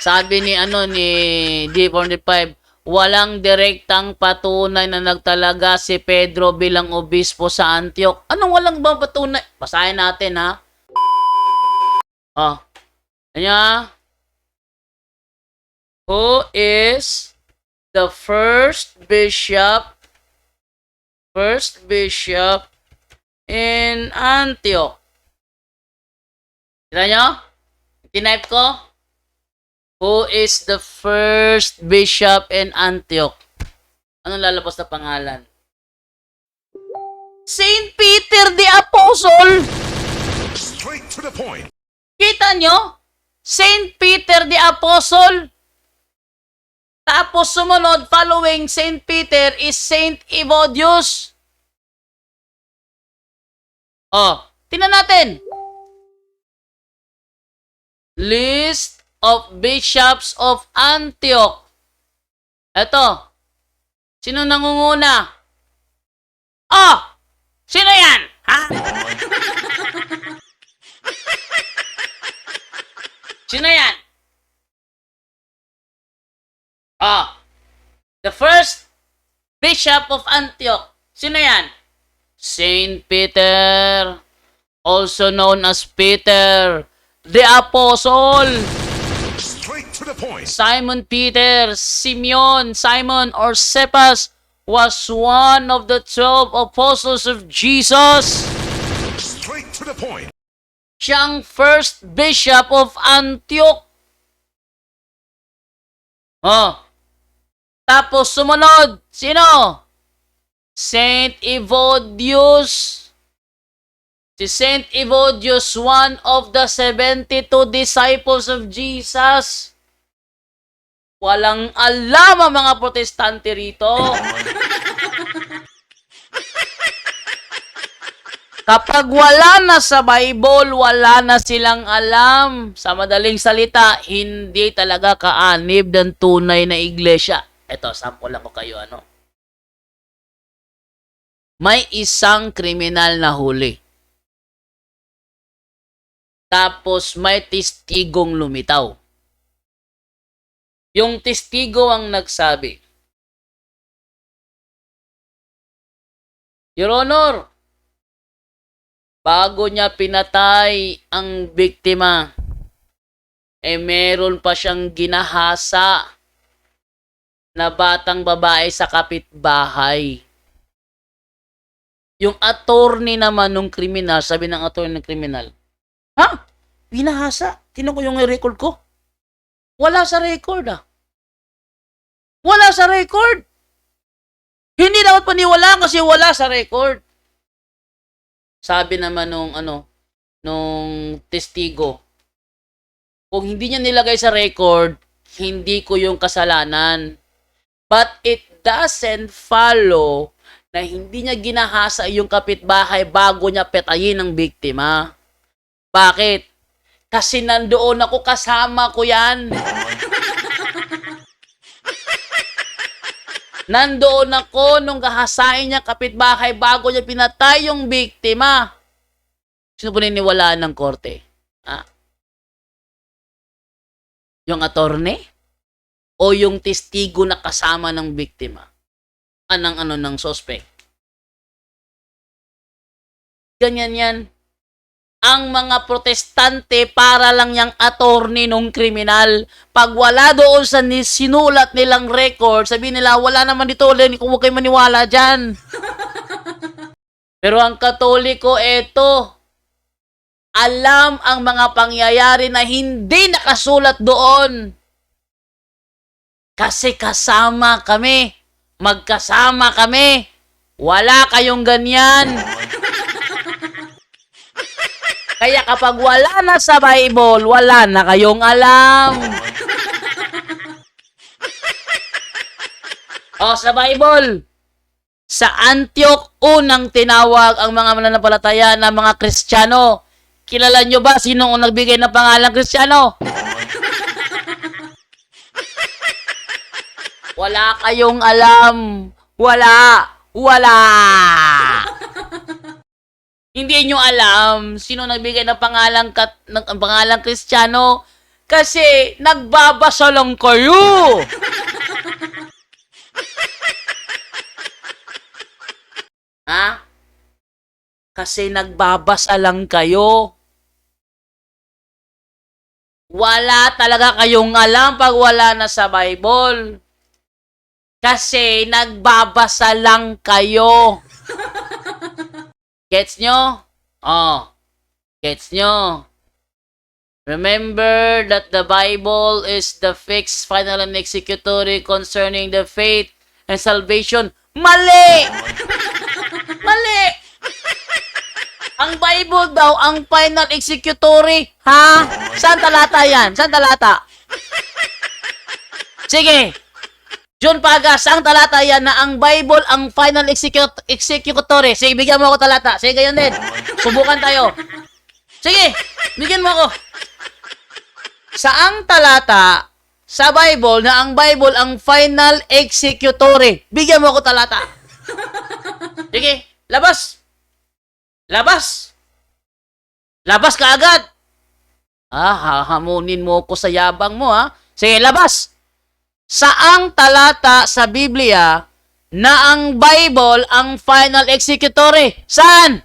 Sabi ni D45, walang direktang patunay na nagtalaga si Pedro bilang obispo sa Antioch. Anong walang ba patunay? Basahin natin, ha? Oh. Kanya, who is the first bishop in Antioch? Kita nyo? Tinype ko? Who is the first bishop in Antioch? Anong lalabas na pangalan? Saint Peter the Apostle! Straight to the point. Kita nyo? Saint Peter the Apostle. Tapos sumunod, following Saint Peter is Saint Evodius. Oh, tingnan natin. List of bishops of Antioch. Eto. Sino nangunguna? Oh! Sino yan? Ha? Sino yan? Oh. The first bishop of Antioch. Sino yan? Saint Peter. Also known as Peter the Apostle. Straight to the point. Simon Peter, Simeon, Simon or Cephas was one of the 12 apostles of Jesus. Straight to the point. Siyang first bishop of Antioch. Oh. Tapos sumunod, sino? Saint Evodius. Si Saint Evodius, one of the 72 disciples of Jesus. Walang alam ang mga protestante rito. Kapag wala na sa Bible, wala na silang alam. Sa madaling salita, hindi talaga kaanib ng tunay na iglesia. Ito, sample lang ko kayo, ano? May isang kriminal na huli. Tapos may testigong lumitaw. Yung testigo ang nagsabi, Your Honor, bago niya pinatay ang biktima, meron pa siyang ginahasa na batang babae sa kapitbahay. Yung attorney naman ng kriminal, sabi ng attorney ng kriminal, ha? Binahasa? Tinan ko yung record ko. Wala sa record, ah. Wala sa record. Hindi dapat paniwalaan kasi wala sa record. Sabi naman nung testigo, kung hindi niya nilagay sa record, hindi ko yung kasalanan. But it doesn't follow na hindi niya ginahasa yung kapitbahay bago niya petayin ang biktima. Bakit? Kasi nandoon ako, kasama ko yan. Nandoon ako nung gahasain niya kapitbahay bago niya pinatay yung biktima. Sino po niniwalaan ng korte? Ha? Yung attorney? O yung testigo na kasama ng biktima? Ng suspect? Ganyan yan. Ang mga protestante para lang yung attorney nung kriminal. Pag wala doon sa sinulat nilang record, sabihin nila, wala naman dito, kung huwag kayo maniwala dyan. Pero ang Katoliko, eto, alam ang mga pangyayari na hindi nakasulat doon. Kasi kasama kami. Magkasama kami. Wala kayong ganyan. Kaya kapag wala na sa Bible, wala na kayong alam. O, sa Bible, sa Antioch, unang tinawag ang mga mananampalataya na mga Kristiyano. Kilala nyo ba sino ang nagbigay ng pangalang Kristiyano? Wala kayong alam. Wala. Hindi nyo alam sino nagbigay ng pangalang Kristiyano. Kasi nagbabasa lang kayo. Ha? Kasi nagbabasa lang kayo. Wala talaga kayong alam pag wala na sa Bible. Kasi nagbabasa lang kayo. Gets nyo? Oh. Gets nyo? Remember that the Bible is the fixed, final, and executory concerning the faith and salvation. Mali! Mali! Ang Bible daw, ang final executory. Ha? Saan talata yan? Saan talata? Sige. John Pagas, ang talata yan na ang Bible, ang final executory. Sige, bigyan mo ako talata. Sige, ganyan din. Subukan tayo. Sige, bigyan mo ako. Saang talata sa Bible na ang Bible ang final executory? Bigyan mo ako talata. Sige, labas. Labas. Labas ka agad. Hahamunin mo ko sa yabang mo, ha? Sige, labas. Saang talata sa Biblia na ang Bible ang final executory? Saan?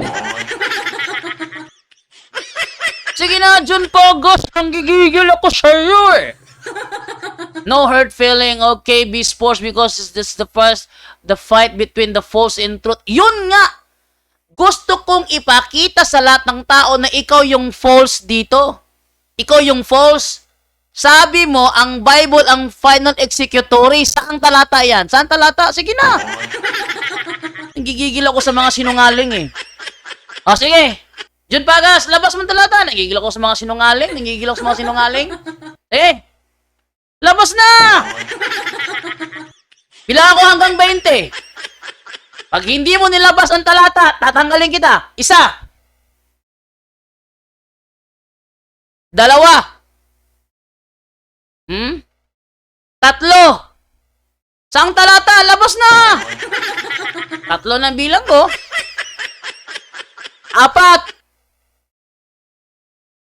Sige na, John Pogos, ang gigigil ako sa iyo eh. No hurt feeling, okay, be sports because this is the fight between the false and truth. Yun nga! Gusto kong ipakita sa lahat ng tao na ikaw yung false dito. Ikaw yung false. Sabi mo, ang Bible ang final executory. Saan talata yan? Saan talata? Sige na. Nagigigil ako sa mga sinungaling eh. O sige. John Pagas, labas mo talata. Nagigigil ako sa mga sinungaling. Nagigigil ako sa mga sinungaling. Labas na! Pila ako hanggang 20. Pag hindi mo nilabas ang talata, tatanggalin kita. 1. 2. 3. Saang talata? Labas na! 3 na bilang ko. 4.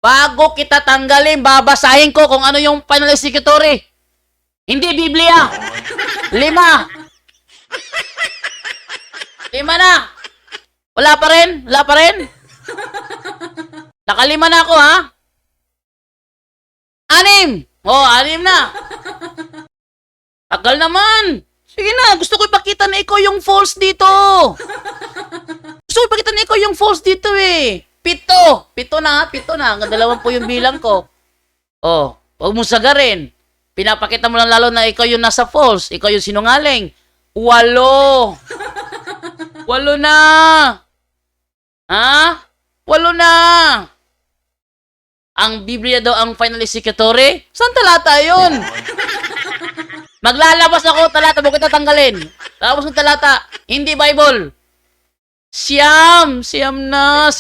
Bago kita tanggalin, babasahin ko kung ano yung final executory. Hindi Biblia. 5. 5 na. Wala pa rin? Wala pa rin? Nakalima na ako, ha? 6. 6 na. Tagal naman. Sige na, gusto ko ipakita na ikaw yung false dito. Gusto ko ipakita na ikaw yung false dito eh. 7 na. Hanggang 20 yung bilang ko. Huwag mo sagarin. Pinapakita mo lang lalo na ikaw yung nasa false. Ikaw yung sinungaling. 8 na. Ha? 8 na. Ang Biblia daw ang final executory? Saan talata yun? Maglalabas ako talata, bago kita tanggalin. Tapos ng talata, hindi Bible. Siyam na,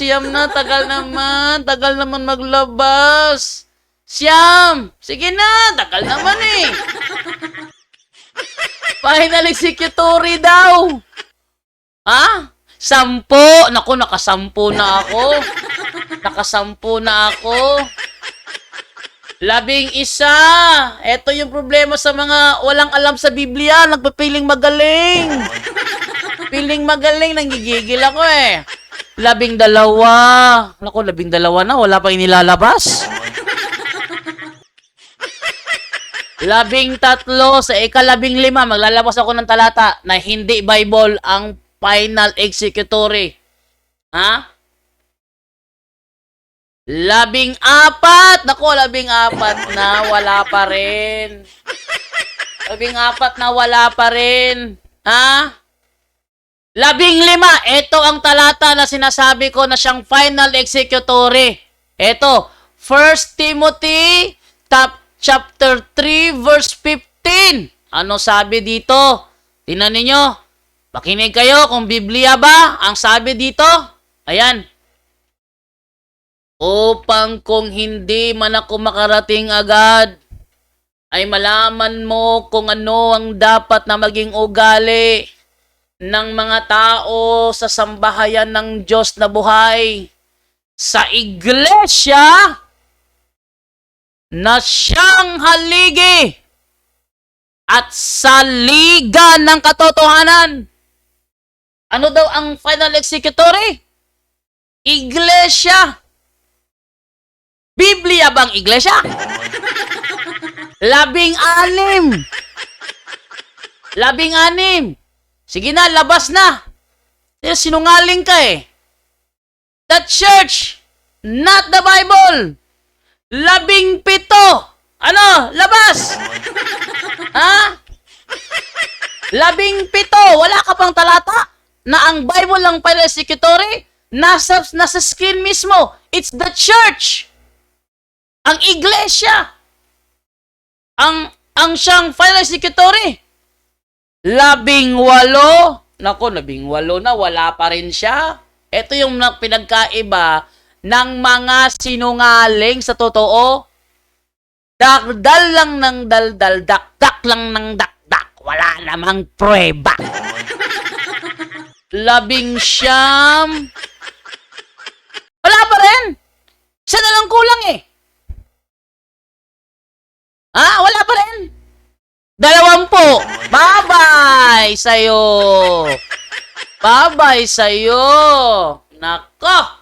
tagal naman maglabas. Siyam, sige na, tagal naman eh. Final executory daw. Ha? 10, naku, nakasampu na ako. 11. Ito yung problema sa mga walang alam sa Biblia, nagpapiling magaling. Nanggigigil ako eh. 12. Naku, 12 na, wala pa inilalabas. 13. Sa ika-15, maglalabas ako ng talata na hindi Bible ang final executory. Ha? 14. Naku, 14 na, wala pa rin. 14 na, wala pa rin. Ha? 15. Ito ang talata na sinasabi ko na siyang final executory. Ito, 1 Timothy chapter 3 verse 15. Ano sabi dito? Tingnan ninyo. Makinig kayo kung Biblia ba ang sabi dito. Ayan. Upang kung hindi man ako makarating agad, ay malaman mo kung ano ang dapat na maging ugali ng mga tao sa sambahayan ng Diyos na buhay sa iglesia na siyang haligi at saliga ng katotohanan. Ano daw ang final executory? Iglesia. Biblia bang iglesia? 16. 16. Sige na, labas na. Sinungaling ka eh. The church, not the Bible. 17. Ano? Labas! Ha? 17. Wala ka pang talata na ang Bible lang pala executory? Nasa screen mismo. It's the church. Ang iglesia. Ang siyang final executory. 18. Nako, 18 na. Wala pa rin siya. Ito yung pinagkaiba ng mga sinungaling sa totoo. Dakdal lang ng daldal, dakdak lang ng dakdak. Wala namang prueba. 19. Wala pa rin. Isa na lang kulang eh. Wala pa rin. 20. Bye-bye sa'yo. Bye-bye sa'yo. Nako.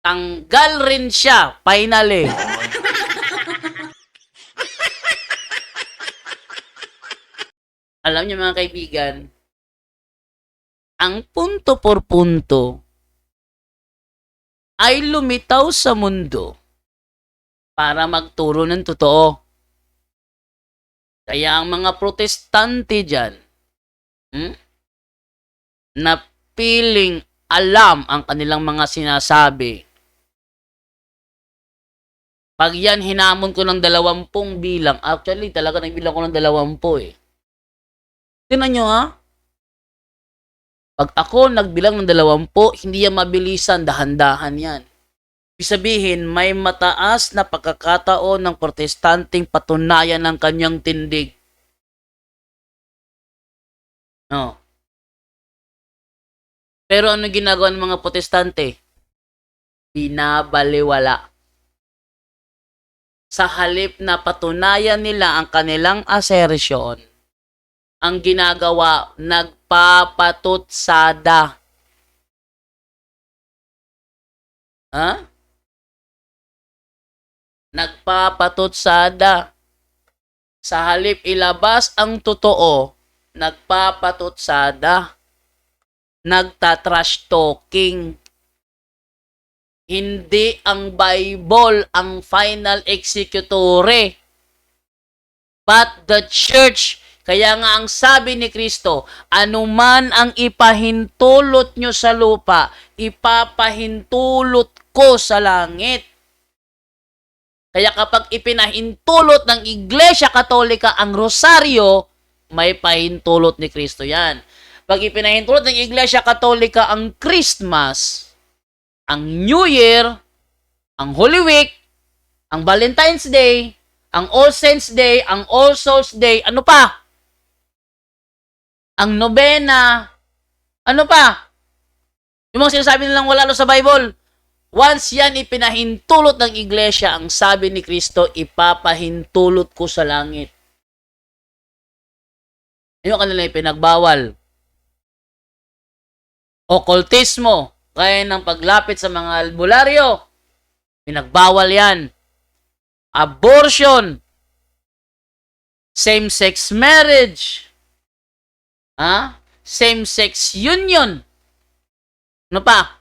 Tanggal rin siya. Finally. Alam niyo mga kaibigan, ang punto por punto ay lumitaw sa mundo para magturo ng totoo. Kaya ang mga protestante dyan, na piling alam ang kanilang mga sinasabi, pag yan hinamon ko ng 20 bilang, actually talaga nagbilang ko ng 20 eh. Tingnan nyo ha, pag ako nagbilang ng 20, hindi yan mabilisan, dahan-dahan yan. Ibig sabihin, may mataas na pagkakataon ng protestanteng patunayan ng kanyang tindig. No. Pero ano ginagawa ng mga protestante? Binabaliwala. Sa halip na patunayan nila ang kanilang assertion, ang ginagawa, nagpapatutsada. Nagpapatutsada. Sa halip ilabas ang totoo, nagpapatutsada. Nagtatrash talking. Hindi ang Bible ang final executory, but the church. Kaya nga ang sabi ni Kristo, anuman ang ipahintulot nyo sa lupa, ipapahintulot ko sa langit. Kaya kapag ipinahintulot ng Iglesia Katolika ang rosaryo, may pahintulot ni Kristo yan. Pag ipinahintulot ng Iglesia Katolika ang Christmas, ang New Year, ang Holy Week, ang Valentine's Day, ang All Saints Day, ang All Souls Day, ano pa? Ang nobena, ano pa? Yung mga sinasabi nilang wala sa Bible. Once yan ipinahintulot ng iglesia, ang sabi ni Kristo, ipapahintulot ko sa langit. Yung kanila ipinagbawal. Okultismo, kaya ng paglapit sa mga albularyo, pinagbawal yan. Abortion, same-sex marriage, same-sex union, ano pa?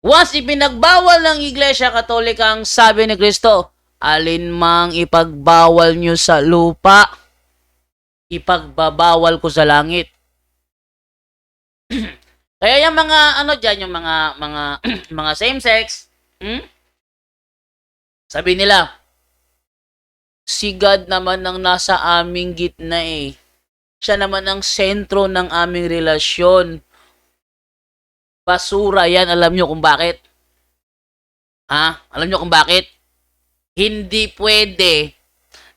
Once ipinagbawal ng Iglesia Katolika ang sabi ni Kristo, alin mang ipagbawal nyo sa lupa, ipagbabawal ko sa langit. Kaya yung mga ano diyan, yung mga same sex, sabi nila, si God naman ang nasa aming gitna eh. Siya naman ang sentro ng aming relasyon. Basura yan, alam nyo kung bakit? Alam nyo kung bakit? Hindi pwede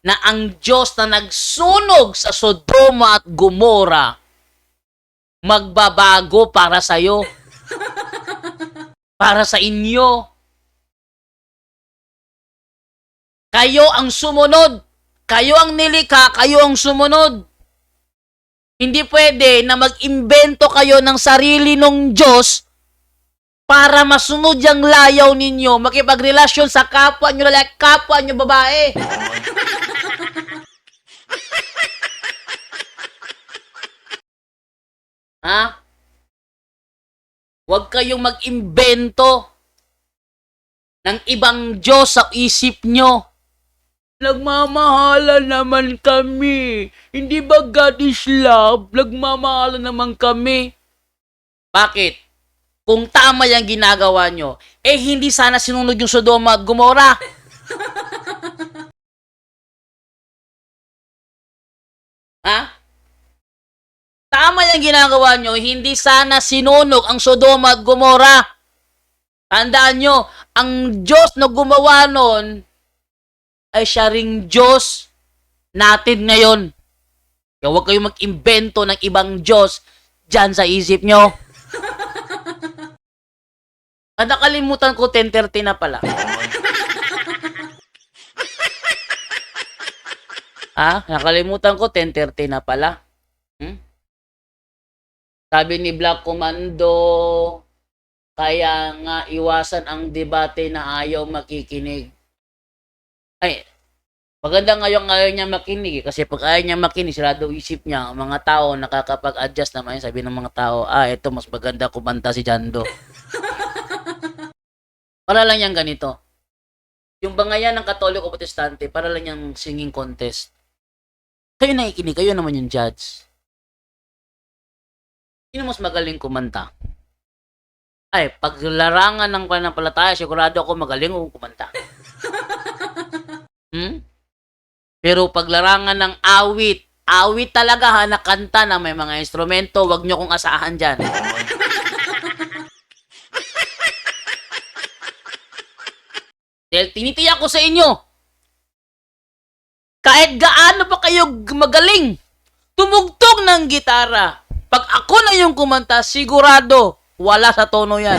na ang Diyos na nagsunog sa Sodoma at Gomora magbabago para sa'yo. Para sa inyo. Kayo ang sumunod. Kayo ang nilikha, kayo ang sumunod. Hindi pwede na mag-imbento kayo ng sarili ng Diyos para masunod yung layaw ninyo, makipagrelasyon sa kapwa nyo lalaki, kapwa nyo babae. Ha? Huwag kayong mag-imbento ng ibang Diyos sa isip nyo. Nagmamahalan naman kami. Hindi ba God is love? Nagmamahalan naman kami. Bakit? Kung tama yung ginagawa nyo, eh hindi sana sinunod yung Sodoma at Gomora. Ha? Tama yung ginagawa nyo, hindi sana sinunog ang Sodoma at Gomora. Tandaan nyo, ang Diyos na gumawa nun ay siya ring Diyos natin ngayon. Kaya huwag kayong mag-imbento ng ibang Diyos dyan sa isip nyo. At nakalimutan ko, 10:30 na pala. Nakalimutan ko, 10:30 na pala. Sabi ni Black Commando, kaya nga iwasan ang debate na ayaw makikinig. Ay, maganda ngayon ayaw niya makinig kasi pag ayaw niya makinig, sirado isip niya, ang mga tao nakakapag-adjust naman, sabi ng mga tao, ito mas maganda kumanta si Jando. Para lang yan ganito. Yung bangayan ng Katoliko Protestante, para lang yung singing contest. Kayo nakikinig, kayo naman yung judge. Sino mas magaling kumanta? Ay, paglarangan ng pananampalataya, sigurado ako magaling kumanta. Pero paglarangan ng awit talaga na kanta na may mga instrumento, wag nyo kong asahan dyan. Dahil tinitiyak ko sa inyo, kahit gaano pa kayo magaling, tumugtog ng gitara, pag ako na yung kumanta, sigurado, wala sa tono yan.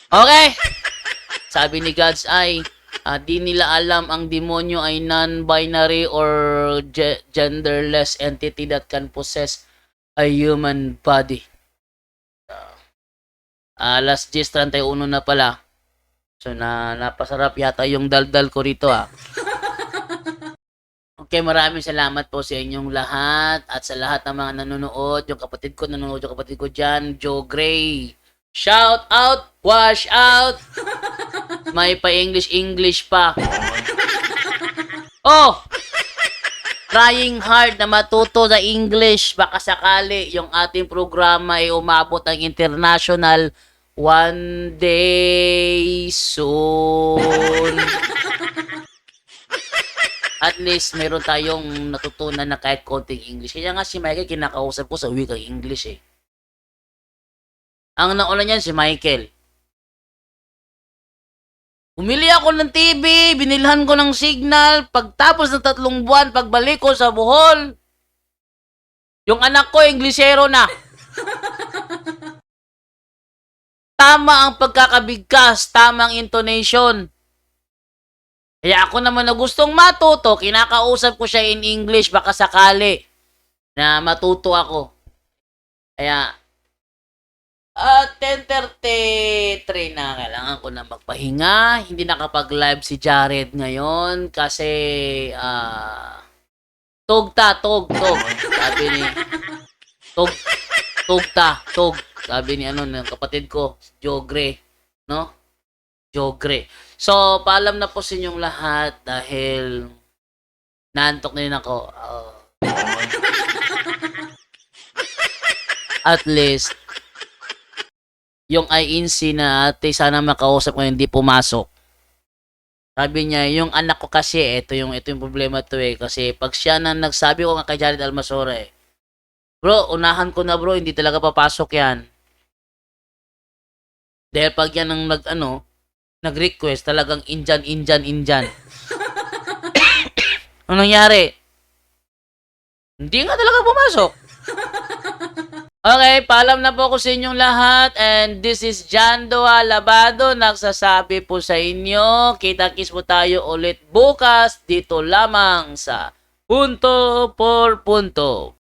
Okay? Sabi ni God's Eye, di nila alam ang demonyo ay non-binary or genderless entity that can possess a human body. Alas 10:31 na pala. So, napasarap yata yung daldal ko rito, Okay, maraming salamat po sa inyong lahat at sa lahat ng mga nanonood. Yung kapatid ko dyan, Joe Gray. Shout out, wash out. May pa-English pa. Trying hard na matuto sa English. Baka sakali yung ating programa ay umabot ng international one day soon. At least meron tayong natutunan na kahit konting English. Kaya nga si Michael kinakausap ko sa wikang English eh. Ang nauna niyan si Michael. Umili ako ng TV, binilhan ko ng signal, pagtapos ng 3 buwan, pagbalik ko sa Bohol, yung anak ko, Inglesero na. Tama ang pagkakabigkas, tamang intonation. Kaya ako naman na gustong matuto, kinakausap ko siya in English, baka sakali na matuto ako. Kaya, 10:33 na, kailangan ko na magpahinga. Hindi nakapag-live si Jared ngayon kasi, tog. Sabi ni, tog. Sabi ni ng kapatid ko, Joe Gray, no? Joe Gray. So, paalam na po sa inyong lahat dahil naantok na rin ako. At least, yung INC na ate, sana makausap ko hindi pumasok. Sabi niya, yung anak ko kasi, ito yung problema to eh. Kasi pag siya na nagsabi ko nga kay Jared Almasora eh, bro, unahan ko na bro, hindi talaga papasok yan. Dahil pag yan ang nag-request, talagang Indian. Anong nangyari? Hindi nga talaga pumasok. Okay, paalam na po ako sa inyong lahat and this is Jando Alabado nagsasabi po sa inyo, kita-kits po tayo ulit bukas dito lamang sa Punto por Punto.